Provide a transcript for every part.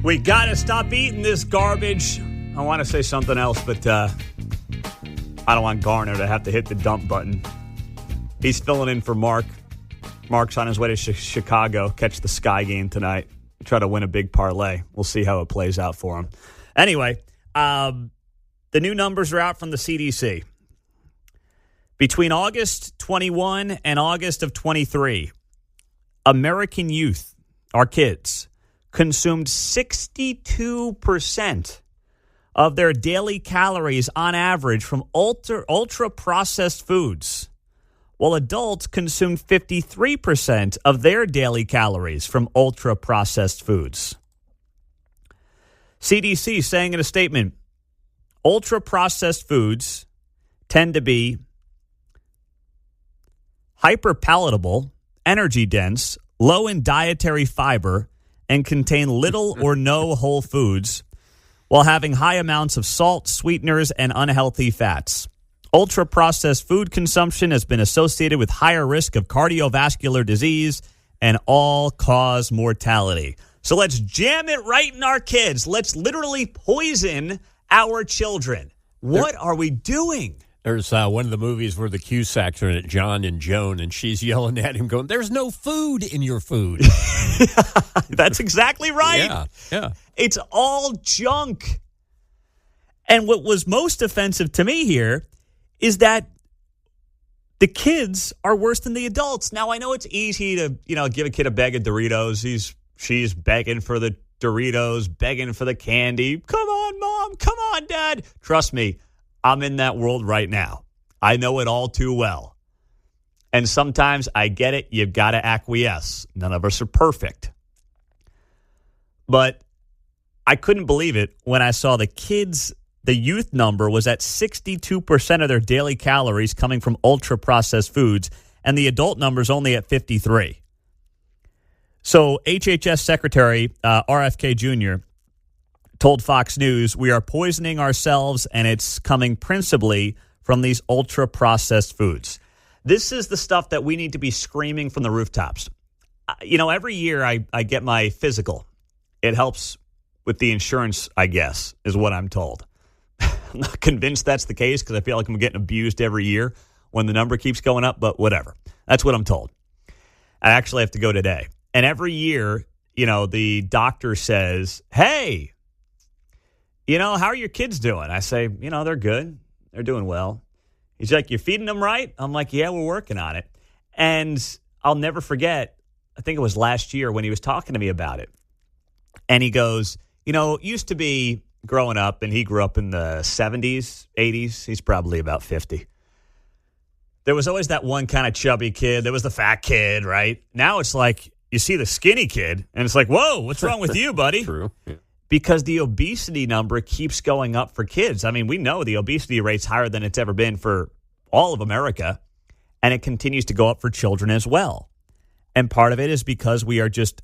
We got to stop eating this garbage. I want to say something else, but I don't want Garner to have to hit the dump button. He's filling in for Mark. Mark's on his way to Chicago, catch the Sky game tonight, try to win a big parlay. We'll see how it plays out for him. Anyway, the new numbers are out from the CDC. Between August 21 and August of 23, American youth, our kids, consumed 62% of their daily calories on average from ultra-processed foods, while adults consumed 53% of their daily calories from ultra-processed foods. CDC saying in a statement, ultra-processed foods tend to be hyperpalatable, energy-dense, low in dietary fiber, and contain little or no whole foods, while having high amounts of salt, sweeteners, and unhealthy fats. Ultra-processed food consumption has been associated with higher risk of cardiovascular disease and all-cause mortality. So let's jam it right in our kids. Let's literally poison our children. What are we doing? There's one of the movies where the Cusacks are in it, John and Joan, and she's yelling at him going, there's no food in your food. That's exactly right. Yeah. It's all junk. And what was most offensive to me here is that the kids are worse than the adults. Now, I know it's easy to, give a kid a bag of Doritos. She's begging for the Doritos, begging for the candy. Come on, Mom. Come on, Dad. Trust me. I'm in that world right now. I know it all too well. And sometimes I get it. You've got to acquiesce. None of us are perfect. But I couldn't believe it when I saw the youth number was at 62% of their daily calories coming from ultra-processed foods, and the adult number is only at 53%. So HHS Secretary RFK Jr. told Fox News, we are poisoning ourselves, and it's coming principally from these ultra-processed foods. This is the stuff that we need to be screaming from the rooftops. Every year I get my physical. It helps with the insurance, I guess, is what I'm told. I'm not convinced that's the case because I feel like I'm getting abused every year when the number keeps going up, but whatever. That's what I'm told. I actually have to go today. And every year, the doctor says, hey, how are your kids doing? I say, they're good. They're doing well. He's like, you feeding them right? I'm like, yeah, we're working on it. And I'll never forget, I think it was last year when he was talking to me about it. And he goes, it used to be growing up, and he grew up in the 70s, 80s. He's probably about 50. There was always that one kind of chubby kid. There was the fat kid, right? Now it's like you see the skinny kid, and it's like, whoa, what's wrong with you, buddy? True. Yeah. Because the obesity number keeps going up for kids. I mean, we know the obesity rate's higher than it's ever been for all of America, and it continues to go up for children as well. And part of it is because we are just,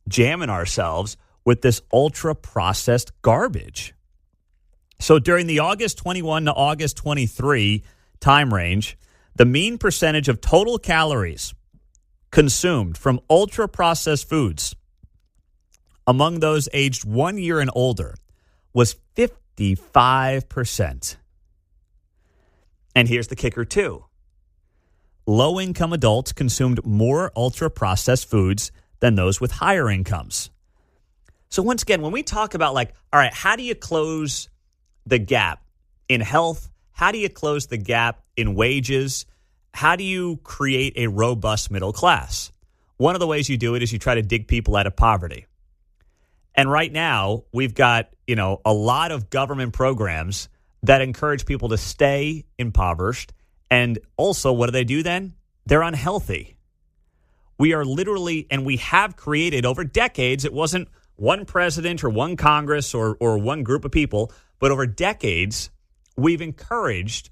jamming ourselves with this ultra-processed garbage. So during the August 21 to August 23 time range, the mean percentage of total calories consumed from ultra-processed foods among those aged 1 year and older was 55%. And here's the kicker, too. Low-income adults consumed more ultra-processed foods than those with higher incomes. So once again, when we talk about all right, how do you close the gap in health? How do you close the gap in wages? How do you create a robust middle class? One of the ways you do it is you try to dig people out of poverty. And right now, we've got, a lot of government programs that encourage people to stay impoverished. And also, what do they do then? They're unhealthy. We are literally, and we have created over decades, it wasn't one president or one Congress or one group of people, but over decades, we've encouraged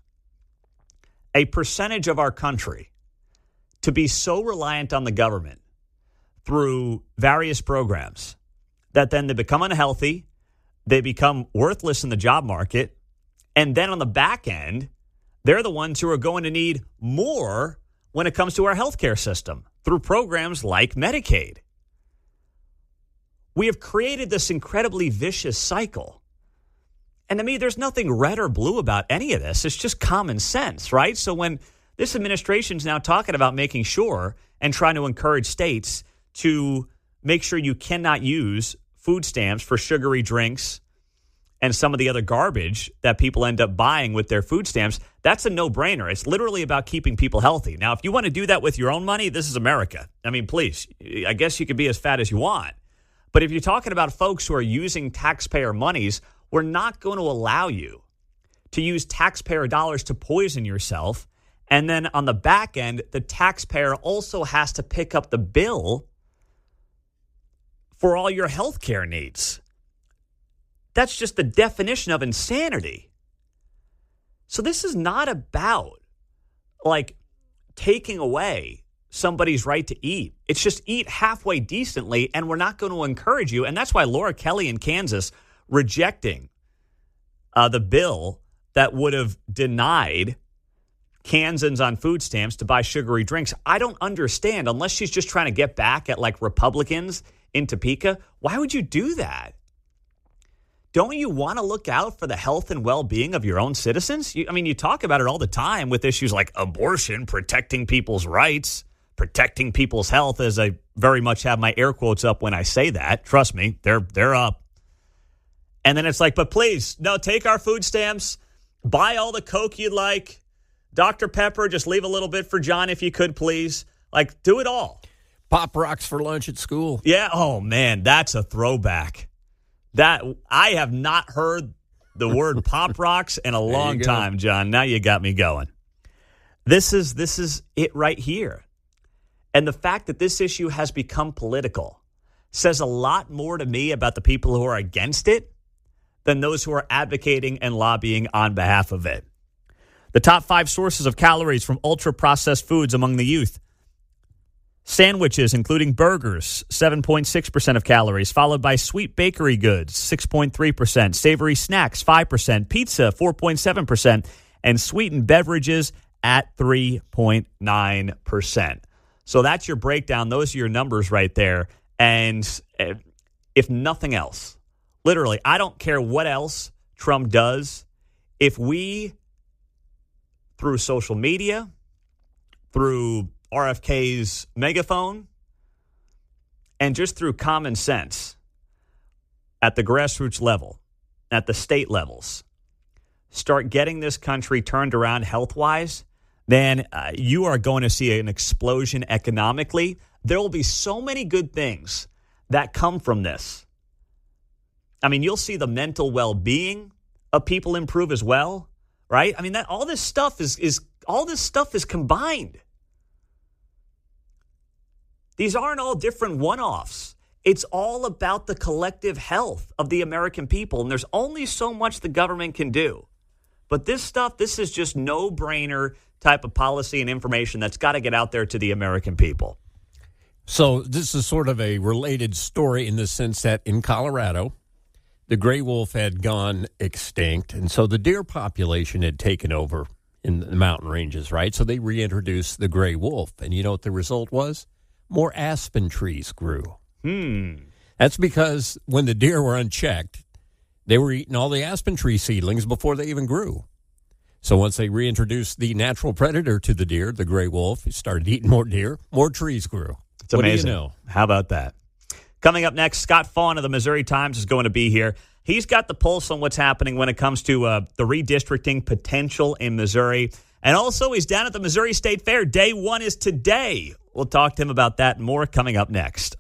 a percentage of our country to be so reliant on the government through various programs that then they become unhealthy, they become worthless in the job market, and then on the back end, they're the ones who are going to need more when it comes to our healthcare system through programs like Medicaid. We have created this incredibly vicious cycle. And to me, there's nothing red or blue about any of this. It's just common sense, right? So when this administration is now talking about making sure and trying to encourage states to make sure you cannot use food stamps for sugary drinks and some of the other garbage that people end up buying with their food stamps, that's a no-brainer. It's literally about keeping people healthy. Now, if you want to do that with your own money, this is America. I mean, please, I guess you could be as fat as you want. But if you're talking about folks who are using taxpayer monies, we're not going to allow you to use taxpayer dollars to poison yourself. And then on the back end, the taxpayer also has to pick up the bill for all your health care needs. That's just the definition of insanity. So this is not about like taking away somebody's right to eat. It's just eat halfway decently, and we're not going to encourage you. And that's why Laura Kelly in Kansas rejecting the bill that would have denied Kansans on food stamps to buy sugary drinks. I don't understand, unless she's just trying to get back at like Republicans in Topeka. Why would you do that? Don't you want to look out for the health and well-being of your own citizens? You talk about it all the time with issues like abortion, protecting people's rights, protecting people's health, as I very much have my air quotes up when I say that. Trust me, they're up. And then it's like, but please, no, take our food stamps, buy all the Coke you'd like, Dr. Pepper, just leave a little bit for John if you could, please. Like, do it all. Pop rocks for lunch at school. Yeah, oh man, that's a throwback. That I have not heard the word Pop Rocks in a long time, John. Now you got me going. This is it right here. And the fact that this issue has become political says a lot more to me about the people who are against it than those who are advocating and lobbying on behalf of it. The top 5 sources of calories from ultra-processed foods among the youth. Sandwiches, including burgers, 7.6% of calories, followed by sweet bakery goods, 6.3%, savory snacks, 5%, pizza, 4.7%, and sweetened beverages at 3.9%. So that's your breakdown. Those are your numbers right there. And if nothing else, literally, I don't care what else Trump does. If we, through social media, through RFK's megaphone, and just through common sense at the grassroots level, at the state levels, start getting this country turned around health-wise, then you are going to see an explosion economically. There will be so many good things that come from this. I mean, you'll see the mental well-being of people improve as well, right? I mean, that all this stuff is combined. These aren't all different one-offs. It's all about the collective health of the American people, and there's only so much the government can do. But this is just no-brainer type of policy and information that's got to get out there to the American people. So this is sort of a related story in the sense that in Colorado, the gray wolf had gone extinct, and so the deer population had taken over in the mountain ranges, right? So they reintroduced the gray wolf, and you know what the result was? More aspen trees grew. That's because when the deer were unchecked, they were eating all the aspen tree seedlings before they even grew. So once they reintroduced the natural predator to the deer, the gray wolf, he started eating more deer, more trees grew. It's amazing. What do you know? How about that? Coming up next, Scott Fawn of the Missouri Times is going to be here. He's got the pulse on what's happening when it comes to the redistricting potential in Missouri. And also, he's down at the Missouri State Fair. Day 1 is today. We'll talk to him about that and more coming up next.